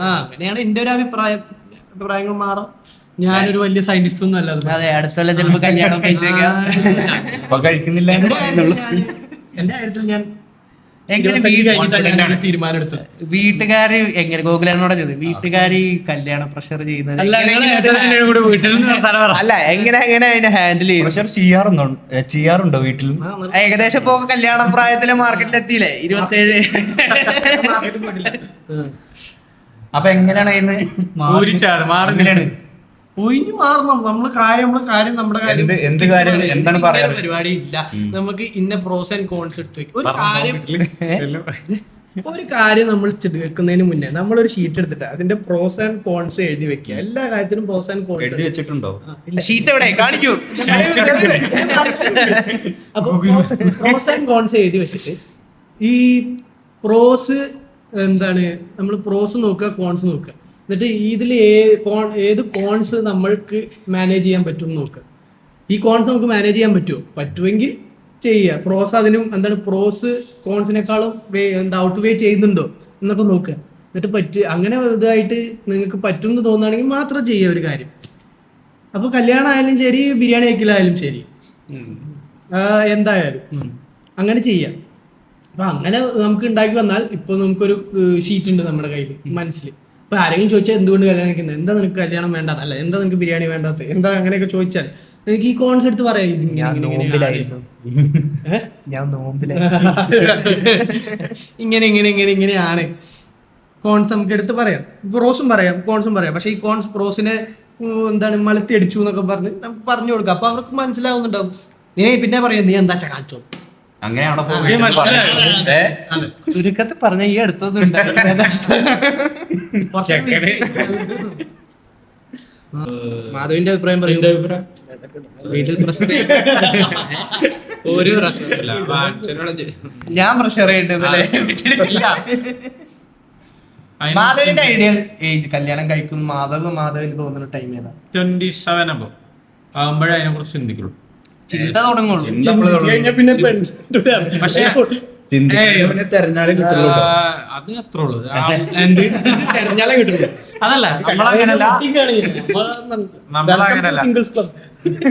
B: അങ്ങനെയാണ് എന്റെ ഒരു അഭിപ്രായങ്ങൾ മാറാം. ഞാനൊരു വലിയ സയന്റിസ്റ്റ് ഒന്നും അല്ല.
E: അടുത്തുള്ള ചിലപ്പോ കല്യാണം
C: കഴിക്കുന്നില്ല
B: എന്റെ കാര്യത്തിൽ ഞാൻ
E: തീരുമാനമെടുത്തു. വീട്ടുകാര് എങ്ങനെ ഗോകുലനോടെ ചോദിച്ചു, വീട്ടുകാര് കല്യാണ പ്രഷർ ചെയ്യുന്നത് അല്ല എങ്ങനെ അതിനെ ഹാൻഡിൽ ചെയ്യും?
C: ചെയ്യാറുണ്ടോ വീട്ടിൽ?
E: ഏകദേശം ഇപ്പൊ കല്യാണ പ്രായത്തിലെ മാർക്കറ്റിൽ എത്തിയില്ലേ 27.
C: അപ്പൊ എങ്ങനെയാണ്
B: ഒഴിഞ്ഞു മാറണം. നമ്മള് കാര്യം നമ്മുടെ കാര്യം
C: എന്ത് കാര്യം എന്താണ് പറയാറ്?
B: പരിപാടി ഇല്ല. നമുക്ക് ഇന്ന പ്രോസ് ആൻഡ് കോൺസ് എടുത്ത് വെക്കും. ഒരു കാര്യം നമ്മൾ വെക്കുന്നതിന് മുന്നേ നമ്മളൊരു ഷീറ്റ് എടുത്തിട്ട് അതിന്റെ പ്രോസ് ആൻഡ് കോൺസ് എഴുതി വെക്കുക. എല്ലാ കാര്യത്തിനും പ്രോസ് ആൻഡ് കോൺസ്
C: എഴുതി വെച്ചിട്ടുണ്ടോ?
E: ഷീറ്റ് എവിടെ കാണിക്കൂ.
B: അപ്പൊ പ്രോസ് ആൻഡ് കോൺസ് എഴുതി വെച്ചിട്ട് ഈ പ്രോസ് എന്താണ് നമ്മൾ പ്രോസ് നോക്കുക കോൺസ് നോക്കുക. എന്നിട്ട് ഇതിൽ ഏത് കോൺസ് നമ്മൾക്ക് മാനേജ് ചെയ്യാൻ പറ്റും നോക്കുക. ഈ കോൺസ് നമുക്ക് മാനേജ് ചെയ്യാൻ പറ്റുമെങ്കിൽ ചെയ്യുക. പ്രോസ് അതിനും എന്താണ് പ്രോസ് കോൺസിനേക്കാളും ഔട്ട് വേ ചെയ്യുന്നുണ്ടോ എന്നൊക്കെ നോക്കുക. എന്നിട്ട് അങ്ങനെ ഇതായിട്ട് നിങ്ങൾക്ക് പറ്റും എന്ന് തോന്നുകയാണെങ്കിൽ മാത്രം ചെയ്യുക ഒരു കാര്യം. അപ്പോൾ കല്യാണം ആയാലും ശരി ബിരിയാണി കഴിക്കലായാലും ശരി എന്തായാലും അങ്ങനെ ചെയ്യാം. അപ്പം അങ്ങനെ നമുക്ക് ഉണ്ടാക്കി വന്നാൽ ഇപ്പോൾ നമുക്കൊരു ഷീറ്റ് ഉണ്ട് നമ്മുടെ കയ്യിൽ മനസ്സിൽ. ഇപ്പം ആരെങ്കിലും ചോദിച്ചാൽ എന്തുകൊണ്ട് കല്യാണം കഴിക്കുന്നത്, എന്താ നിനക്ക് കല്യാണം വേണ്ടാത്ത, അല്ല എന്താ നിനക്ക് ബിരിയാണി വേണ്ടാത്ത, എന്താ അങ്ങനെയൊക്കെ ചോദിച്ചാൽ എനിക്ക് ഈ കോൺസ് എടുത്ത് പറയാം ഇത് ഇങ്ങനെ,
D: ഞാൻ
B: ഇങ്ങനെ,
D: നോമ്പിലായിരുന്നു.
B: ഏ?
D: ഞാൻ നോമ്പിലായിരുന്നു.
B: ഇങ്ങനെ ഇങ്ങനെ ഇങ്ങനെ ഇങ്ങനെയാണ് കോൺസ് നമുക്ക് എടുത്ത് പറയാം, പ്രോസും പറയാം കോൺസും പറയാം. പക്ഷെ ഈ കോൺസ് പ്രോസിനെ എന്താണ് മലത്തി അടിച്ചു എന്നൊക്കെ പറഞ്ഞ് നമുക്ക് പറഞ്ഞു കൊടുക്കാം. അപ്പൊ അവർക്ക് മനസ്സിലാവുന്നുണ്ടാവും. നീ പിന്നെ പറയാം നീ എന്താ കാണിച്ചു
C: അങ്ങനെയാണോ
D: ചുരുക്കത്തിൽ പറഞ്ഞ ഈ അടുത്തതുണ്ട്.
B: മാധവിന്റെ അഭിപ്രായം പറയും. വീട്ടിൽ പ്രശ്നം
A: ഒരു പ്രശ്നമില്ല.
E: ഞാൻ പ്രഷർ ചെയ്തിട്ടല്ലേ. മാധവിന്റെ ഐഡിയൽ ഏജ് കല്യാണം കഴിക്കും മാധവിന് തോന്നുന്ന ടൈം ഏതാ?
A: 27 അപ്പൊ ആകുമ്പോഴേ അതിനെ കുറിച്ച് ചിന്തിക്കുള്ളൂ.
E: ചിന്ത തുടങ്ങുള്ളൂ.
B: പിന്നെ
A: പക്ഷേ
C: തെരഞ്ഞാലും കിട്ടുള്ളൂ.
A: അത് അത്രേ ഉള്ളൂ. എന്ത്
B: തെരഞ്ഞാലേ കിട്ടുള്ളൂ.
A: അതല്ല നമ്മളങ്ങനല്ല, നമ്മളങ്ങനല്ല.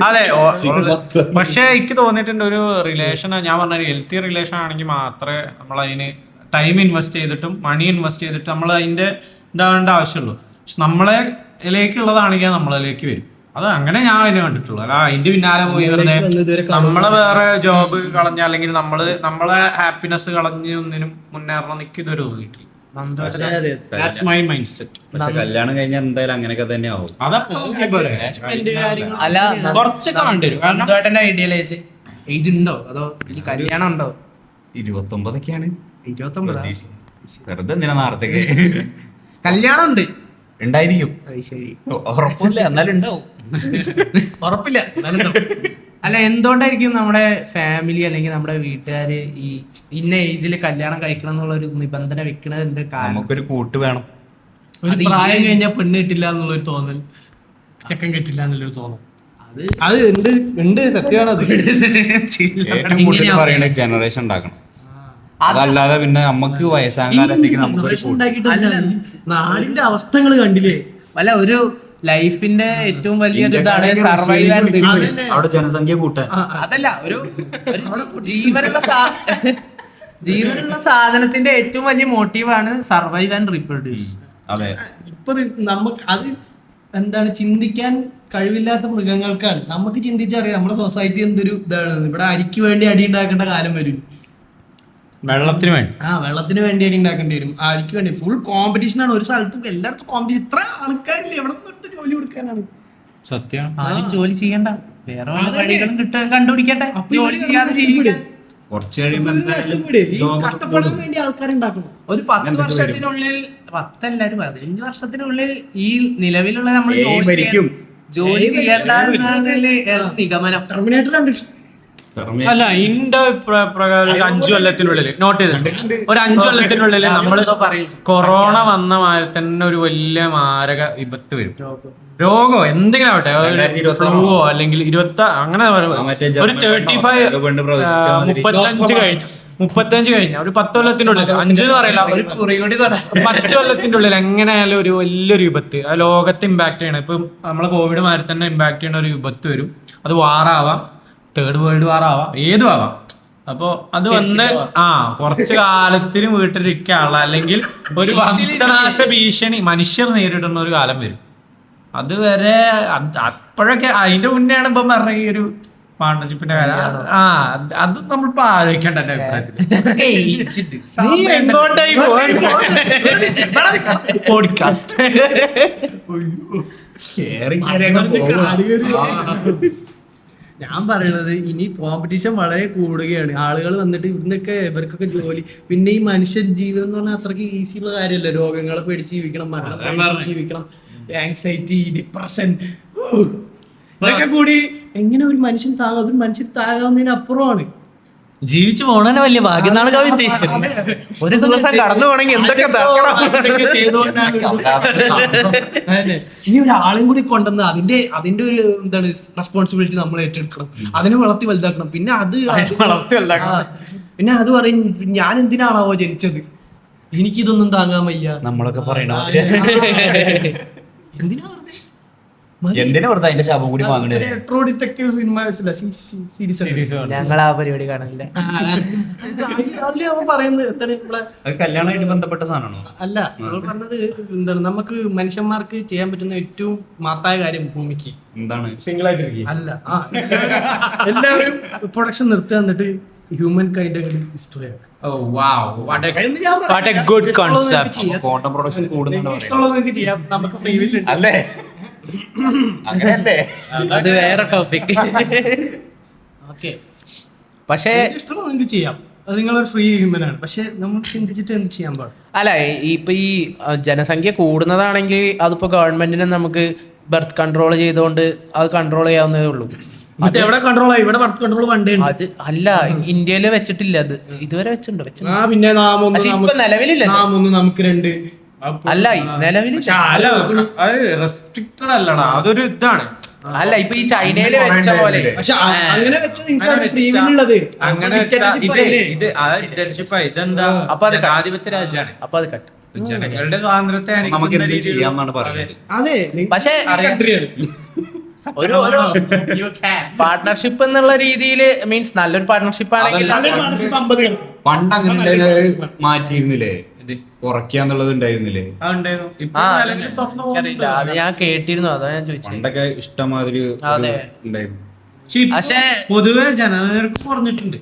A: അതെ. പക്ഷെ എനിക്ക് തോന്നിയിട്ടുണ്ട് ഒരു റിലേഷൻ, ഞാൻ പറഞ്ഞ ഹെൽത്തി റിലേഷൻ ആണെങ്കിൽ മാത്രമേ നമ്മൾ അതിന് ടൈം ഇൻവെസ്റ്റ് ചെയ്തിട്ടും മണി ഇൻവെസ്റ്റ് ചെയ്തിട്ട് നമ്മൾ അതിന്റെ ഇതാവേണ്ട ആവശ്യമുള്ളൂ. പക്ഷെ നമ്മളേക്കുള്ളതാണെങ്കിൽ നമ്മളിലേക്ക് വരും. അത് അങ്ങനെ ഞാൻ അതിനെ കണ്ടിട്ടുള്ളൂ. അല്ല അതിന്റെ പിന്നാലെ പോയി വെറുതെ നമ്മളെ വേറെ ജോബ് കളഞ്ഞ അല്ലെങ്കിൽ നമ്മളെ ഹാപ്പിനെസ് കളഞ്ഞ് ഒന്നിനും മുന്നേറണം എനിക്ക് ഇതുവരെ തോന്നിയിട്ടില്ല. That's my mindset.
C: പക്ഷെ കല്യാണം കഴിഞ്ഞാൽ എന്തായാലും അങ്ങനെയൊക്കെ തന്നെ ആവും.
E: അല്ല
A: കുറച്ചൊക്കെ വേണ്ടിവരും.
E: നന്ദുവേട്ടന്റെ ഐഡിയൽ ഏജ് ഉണ്ടോ അതോ ഈ കല്യാണം ഉണ്ടോ?
C: 29
E: 29
C: വെറുതെ എന്തിനാ നേരത്തേക്ക്
E: കല്യാണം ഉണ്ട്.
C: ഉണ്ടായിരിക്കും. ഉറപ്പില്ല, എന്നാലും ഉണ്ടാവും.
B: ഉറപ്പില്ല.
E: അല്ല എന്തുകൊണ്ടായിരിക്കും നമ്മുടെ ഫാമിലി അല്ലെങ്കിൽ നമ്മുടെ വീട്ടുകാര് ഈ ഇന്ന ഏജിൽ കല്യാണം കഴിക്കണം എന്നുള്ള ഒരു നിബന്ധന വെക്കണത് എന്ത് കാരണം?
C: നമുക്കൊരു കൂട്ട് വേണം.
B: ഒരു പ്രായം കഴിഞ്ഞാൽ പെണ്ണ് കിട്ടില്ല എന്നുള്ളൊരു തോന്നൽ, ചെക്കൻ കിട്ടില്ല എന്നുള്ളൊരു തോന്നൽ അത് ഉണ്ട് സത്യമാണ്. അത്
C: ഏറ്റവും കൂടുതൽ പറയുന്ന ജനറേഷൻ ഉണ്ടാക്കണം. അതല്ലാതെ പിന്നെ നമുക്ക് വയസ്സാം കാലത്തേക്ക് നമുക്കൊരു
B: നാടിന്റെ അവസ്ഥകൾ കണ്ടില്ലേ?
E: അല്ല ഒരു ലൈഫിന്റെ ഏറ്റവും വലിയൊരു ഇതാണ് സർവൈവ് ആൻഡ് റിപ്രൊഡ്യൂസ്.
C: അവിടെ ജനസംഖ്യ കൂട്ടാൻ.
E: അതല്ല ഒരു ജീവനുള്ള സാധനത്തിന്റെ ഏറ്റവും വലിയ മോട്ടീവാണ് സർവൈവ് ആൻഡ് റീപ്രൊഡ്യൂസ്.
C: അതെ.
B: ഇപ്പൊ നമുക്ക് അത് എന്താണ് ചിന്തിക്കാൻ കഴിവില്ലാത്ത മൃഗങ്ങൾക്കാണ്. നമുക്ക് ചിന്തിച്ചറിയാം നമ്മുടെ സൊസൈറ്റി എന്തൊരു ഇതാണ്. ഇവിടെ അരിക്ക് വേണ്ടി അടി ഉണ്ടാക്കേണ്ട കാലം വരും.
A: വെള്ളത്തിന് വേണ്ടി
B: വെള്ളത്തിന് വേണ്ടി അടി ഉണ്ടാക്കേണ്ടി വരും. അരിക്ക് വേണ്ടി ഫുൾ കോമ്പറ്റീഷൻ ആണ്. ഒരു സ്ഥലത്തും എല്ലായിടത്തും കോമ്പറ്റീഷൻ. ഇത്ര ആൾക്കാരില്ല എവിടെ നിന്ന് ജോലി കൊടുക്കാനാണ്.
A: സത്യമാണ്.
E: ആരും ജോലി ചെയ്യണ്ട, വേറെ വല്ല വഴികളും കണ്ടുപിടിക്കട്ടെ. ജോലി ചെയ്യാതെ ജീവിക്കാൻ
C: കുറച്ച് കഴിയുമ്പോൾ
B: കഷ്ടപ്പെടാൻ വേണ്ടി ആൾക്കാരുണ്ടാക്കണം.
E: ഒരു 10 വർഷത്തിനുള്ളിൽ 15 വർഷത്തിനുള്ളിൽ ഈ നിലവിലുള്ള നമ്മൾ ജോലി ചെയ്യേണ്ട നിഗമനം.
B: ടെർമിനേറ്റർ കണ്ടിട്ട്
A: അല്ല ഇന്റെ പ്രകാരം ഒരു 5 കൊല്ലത്തിനുള്ളിൽ നോട്ട് ചെയ്തിട്ടുണ്ട്. ഒരു 5 കൊല്ലത്തിനുള്ളിൽ നമ്മള് കൊറോണ വന്ന മാതിരി തന്നെ ഒരു വലിയ മാരക വിപത്ത് വരും. രോഗോ എന്തെങ്കിലും ആവട്ടെ, ഫ്ലൂവോ അല്ലെങ്കിൽ 20 അങ്ങനെ ഒരു 35 കഴിഞ്ഞ ഒരു 10 കൊല്ലത്തിനുള്ളിൽ, 5 എന്ന് പറയില്ല, ഒരു 10 കൊല്ലത്തിന്റെ ഉള്ളിൽ എങ്ങനെയായാലും ഒരു വലിയൊരു വിപത്ത് ആ ലോകത്തെ ഇമ്പാക്ട് ചെയ്യണം. ഇപ്പം നമ്മളെ കോവിഡ് മാതിരി തന്നെ ഇമ്പാക്ട് ചെയ്യുന്ന ഒരു വിപത്ത് വരും. അത് വാറാവാം, തേർഡ് വേൾഡ് വാർ ആവാം, ഏതും ആവാം. അപ്പൊ അത് വന്ന് കുറച്ചു കാലത്തിന് വീട്ടിലിരിക്കാനുള്ള അല്ലെങ്കിൽ ഒരു വംശനാശ ഭീഷണി മനുഷ്യർ നേരിടുന്ന ഒരു കാലം വരും. അതുവരെ അപ്പോഴൊക്കെ അതിന്റെ മുന്നെയാണ് ഇപ്പം പറഞ്ഞ ഈ ഒരു പാർട്ണർഷിപ്പിന്റെ കാര്യം. അത് നമ്മളിപ്പോ ആലോചിക്കേണ്ട എന്റെ അഭിപ്രായത്തിൽ.
B: ഞാൻ പറയണത് ഇനി കോമ്പറ്റീഷൻ വളരെ കൂടുകയാണ്. ആളുകൾ വന്നിട്ട് ഇവർക്കൊക്കെ ജോലി. പിന്നെ ഈ മനുഷ്യ ജീവിതം എന്ന് പറഞ്ഞാൽ അത്രയ്ക്ക് ഈസി ഉള്ള കാര്യമല്ല. രോഗങ്ങളെ പേടിച്ച് ജീവിക്കണം, മരണം ജീവിക്കണം, ആങ്സൈറ്റി, ഡിപ്രഷൻ, ഇതൊക്കെ കൂടി എങ്ങനെ ഒരു മനുഷ്യൻ താങ്ങാം? ഒരു മനുഷ്യൻ താങ്ങാവുന്നതിന് അപ്പുറമാണ്.
D: ജീവിച്ചു പോണേ വലിയ ഭാഗ്യം എന്നാണ് കവി ഉദ്ദേശിച്ചത്. ഒരു ദിവസം കടന്നു പോണെങ്കിൽ എന്തൊക്കെ
B: ഇനി ഒരാളും കൂടി കൊണ്ടുവന്ന് അതിന്റെ ഒരു എന്താണ് റെസ്പോൺസിബിലിറ്റി നമ്മൾ ഏറ്റെടുക്കണം. അതിനെ വളർത്തി വലുതാക്കണം. പിന്നെ അത് പറയും ഞാൻ എന്തിനാണാവോ ജനിച്ചത്, എനിക്കിതൊന്നും താങ്ങാൻ വയ്യ
C: നമ്മളൊക്കെ പറയണ
B: എന്തിനാ വെറുതെ
C: എന്തിനാ വെറുതെ അതിന്റെ ശാപം കൂടി വാങ്ങണേ?
B: ട്രൂ ഡിറ്റക്റ്റീവ് സിനിമ സീരീസ്
E: ഞങ്ങൾ ആ പരിപാടി കാണില്ല.
B: അതില് അവൻ പറയുന്നത് എന്താണ് നമ്മളെ
C: അത് കല്യാണമായിട്ട് ബന്ധപ്പെട്ട സാധനമാണോ?
B: അല്ല നമ്മൾ പറഞ്ഞത് എന്താണ് നമുക്ക് മനുഷ്യന്മാർക്ക് ചെയ്യാൻ പറ്റുന്ന ഏറ്റവും മാത്തായ കാര്യം ഭൂമിക്ക്
C: എന്താണ്?
A: സിംഗിൾ ആയിട്ടിരിക്കും.
B: അല്ല എല്ലാവരും പ്രൊഡക്ഷൻ നിർത്തുക എന്നിട്ട് ഹ്യൂമൻ കൈൻഡ് ഡിസ്ട്രോയ് ആക്കുക.
A: Oh wow, what a good concept.
C: Condom production കൂടുന്നുണ്ട്
B: ഇഷ്ടമുള്ളത് നിങ്ങൾക്ക് ചെയ്യാം, നമുക്ക് ഫ്രീ വിൽ ഉണ്ട്.
C: അല്ലേ? അങ്ങനെയല്ലേ?
E: അത് വേറെ ടോപ്പിക്. ഓക്കെ, പക്ഷേ
B: നിങ്ങൾക്ക് ഇഷ്ടമുള്ളത് നിങ്ങൾക്ക് ചെയ്യാം, അത് നിങ്ങളൊരു ഫ്രീ ഹ്യൂമൻ ആണ്. പക്ഷെ നമ്മൾ ചിന്തിച്ചിട്ട് എന്ത് ചെയ്യാൻ പാടില്ല.
E: അല്ല, ഇപ്പൊ ഈ ജനസംഖ്യ കൂടുന്നതാണെങ്കിൽ അതിപ്പോ ഗവൺമെന്റിനെ നമുക്ക് ബർത്ത് കൺട്രോൾ ചെയ്തുകൊണ്ട് അത് കൺട്രോൾ ചെയ്യാവുന്നതേ ഉള്ളൂ.
B: മറ്റേ എവിടെ കൺട്രോൾ ആയി? ഇവിടെ ബർത്ത് കൺട്രോൾ പണ്ടേ ഉണ്ട്.
E: അത് അല്ല, ഇന്ത്യയില് വെച്ചിട്ടില്ല, അത് ഇതുവരെ വെച്ചിട്ടുണ്ടോ?
B: ആ പിന്നെ
E: പക്ഷെ ഇപ്പൊ നിലവിലില്ല.
B: നമുക്ക് 2
E: അല്ല, നിലവിലില്ല.
A: അല്ല, അത് റെസ്ട്രിക്റ്റഡ് അല്ലടാ, അതൊരു ഇതാണ്.
E: അല്ല, ഇപ്പൊ ഈ ചൈനയില് വെച്ച പോലെ.
B: പക്ഷെ അങ്ങനെ വെച്ച് നിങ്ങൾക്ക് ഫ്രീ വിൽ ഉള്ളത്
A: അങ്ങനെ ഇതെന്താ?
E: അപ്പൊ അത്
A: ജനാധിപത്യ രാജ്യമാണ്.
E: അപ്പൊ അത് കട്ട്.
A: ജനങ്ങളുടെ സ്വാതന്ത്ര്യത്തെ
C: നമുക്ക്
A: ഹനിക്കുന്ന
C: എന്ത്
A: രീതിയിൽ-
C: ചെയ്യാന്നാണ് പറയുന്നത്.
B: അതെ
E: പക്ഷേ ഒരു പാർട്ട്ണർഷിപ്പ് എന്നുള്ള രീതിയിൽ മീൻസ് നല്ലൊരു പാർട്ട്ണർഷിപ്പ് ആണെങ്കിൽ
C: പണ്ട് അങ്ങനെ മാറ്റിയിരുന്നില്ലേ? കുറയ്ക്കാന്നുള്ളത് ഉണ്ടായിരുന്നില്ലേ?
A: ആ, ഉണ്ടായിരുന്നു. ഇപ്പൊ
E: ആ,
A: നിലവിൽ തുറന്നു
E: എനിക്കറിയില്ല, അത് ഞാൻ കേട്ടിരുന്നു, അതാ ഞാൻ ചോദിച്ചത്.
C: പണ്ടൊക്കെ ഇഷ്ടമാതിരി
E: അതെ.
C: ഉണ്ടായിരുന്നു.
A: പക്ഷേ പൊതുവെ ജനനിരക്ക് കുറഞ്ഞിട്ടുണ്ട്.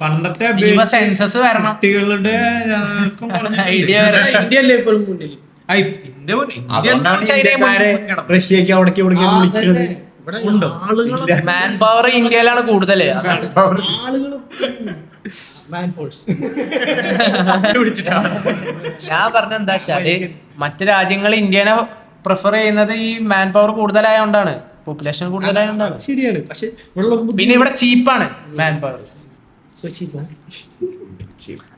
A: പണ്ടത്തെ
E: ഇനിയിപ്പോ സെൻസസ് വരണം.
A: കുട്ടികളുടെ ജനനിരക്കും
E: ഐഡിയ വരണം.
B: ഇന്ത്യയല്ലേ ഇപ്പോഴും മുന്നിൽ.
C: ഇന്ത്യക്കാരെ റഷ്യക്ക് അവിടേക്ക് ഇവിടേക്ക് വിളിക്കുന്നത്
B: ഇവിടെ ആളുകൾ
E: മാൻ പവർ ഇന്ത്യയിലാണ് കൂടുതൽ. ഞാൻ പറഞ്ഞ എന്താ വെച്ചാല് മറ്റു രാജ്യങ്ങൾ ഇന്ത്യനെ പ്രിഫർ ചെയ്യുന്നത് ഈ മാൻ പവർ കൂടുതലായോണ്ടാണ്, പോപ്പുലേഷൻ കൂടുതലായോണ്ടാണ്.
B: ശരിയാണ്. പക്ഷെ
E: പിന്നെ ഇവിടെ ചീപ്പാണ് മാൻ പവർ.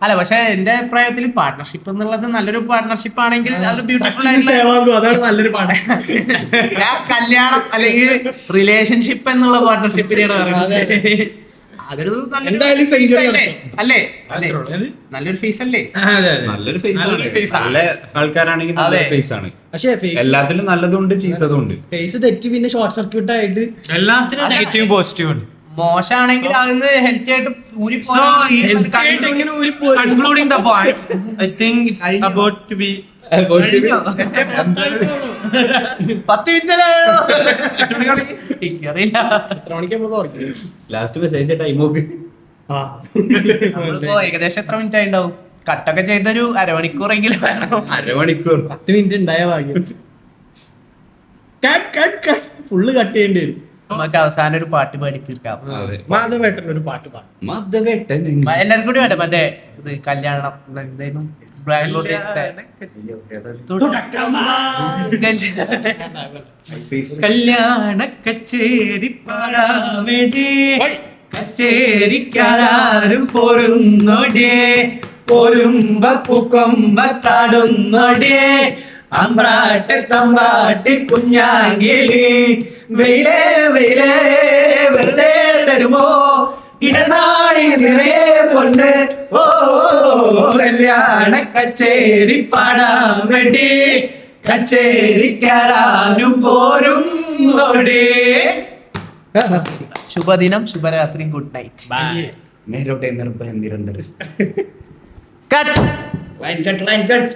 E: അല്ല, പക്ഷെ എന്റെ അഭിപ്രായത്തിൽ പാർട്ട്ണർഷിപ്പ് എന്നുള്ളത് നല്ലൊരു പാർട്ട്ണർഷിപ്പ് ആണെങ്കിൽ അതൊരു ബ്യൂട്ടിഫുൾ ആയിട്ടുള്ള,
B: അതാണ് നല്ലൊരു പാട്ട്.
E: ഞാൻ കല്യാണം അല്ലെങ്കിൽ റിലേഷൻഷിപ്പ് എന്നുള്ള പാർട്ട്ണർഷിപ്പിനെയാണ് പറയുന്നത്. അതൊരു
B: എന്തായാലും
E: ഫേസ്
B: century
E: അല്ലേ? അല്ലേ?
A: അത്രേ ഉള്ളൂ.
E: അല്ലേ? നല്ലൊരു ഫേസ് അല്ലേ?
C: നല്ലൊരു ഫേസ് ആണ്.
E: നല്ലൊരു face ആണ്.
C: നല്ല ആൾക്കാരാണെങ്കിൽ നല്ല
E: അതെ.
C: ഫേസ് ആണ്.
B: പക്ഷെ
C: എല്ലാത്തിലും നല്ലതുണ്ട് ചീത്തതുണ്ട്.
B: ഫേസ് തെറ്റി പിന്നെ ഷോർട്ട് സർക്യൂട്ട് ആയിട്ട്
A: എല്ലാത്തിനും നെഗറ്റീവ് പോസിറ്റീവ് ഉണ്ട്.
E: മോശമാണെങ്കിൽ അതിന് ഹെൽത്തി ആയിട്ട് ഊരി
A: So, concluding the point, I think it's about to be
E: 10 minute എനിക്കറിയില്ല.
B: എത്ര മണിക്ക് നമ്മൾ തുടങ്ങി?
C: ലാസ്റ്റ് മെസ്സേജ് ടൈം നോക്ക്.
E: നമ്മളിപ്പോ ഏകദേശം എത്ര മിനിറ്റ് ആയിണ്ടാവും? കട്ടൊക്കെ ചെയ്തൊരു അരമണിക്കൂറെങ്കിലും വേണം.
C: അരമണിക്കൂർ
B: 10 മിനിറ്റ് ഉണ്ടായ ഭാഗ്യം. ഫുള്ള് കട്ട് ചെയ്യേണ്ടി വരും.
E: നമുക്ക് അവസാനം ഒരു പാട്ട് പാടി തീർക്കാം.
C: അതെ.
B: മാധവേട്ടൻ ഒരു പാട്ട് പാടും.
C: മതവേട്ടൻ
E: എല്ലാവർക്കും കൂടി വേണ്ട മറ്റേ ഇത് കല്യാണം എന്തായിരുന്നു ബാംഗ്ലൂർ
A: കല്യാണ കച്ചേരി പാടാവേണ്ടി കച്ചേരിക്കാരും പോരുന്നോടിയേ, പോരുമ്പൂക്കൊമ്പത്താടുന്നോടിയേ, അമ്പ്രാട്ട് തമ്പ്രാട്ട് കുഞ്ഞാങ്കിളി, വെയിലേ വെയിലേ വെറുതെ തരുമോ ഇടനാടി നിറയെ പൊന്ന്, ഓ കല്യാണ കച്ചേരി പാടാൻ വേണ്ടി കച്ചേരിക്കാരും പോരുന്നോടി.
E: ശുഭദിനം, ശുഭരാത്രി, ഗുഡ് നൈറ്റ്.
C: നേരോട്ടെ നിർഭയം നിരന്തരം.
E: കട്ട്.
C: Line cut.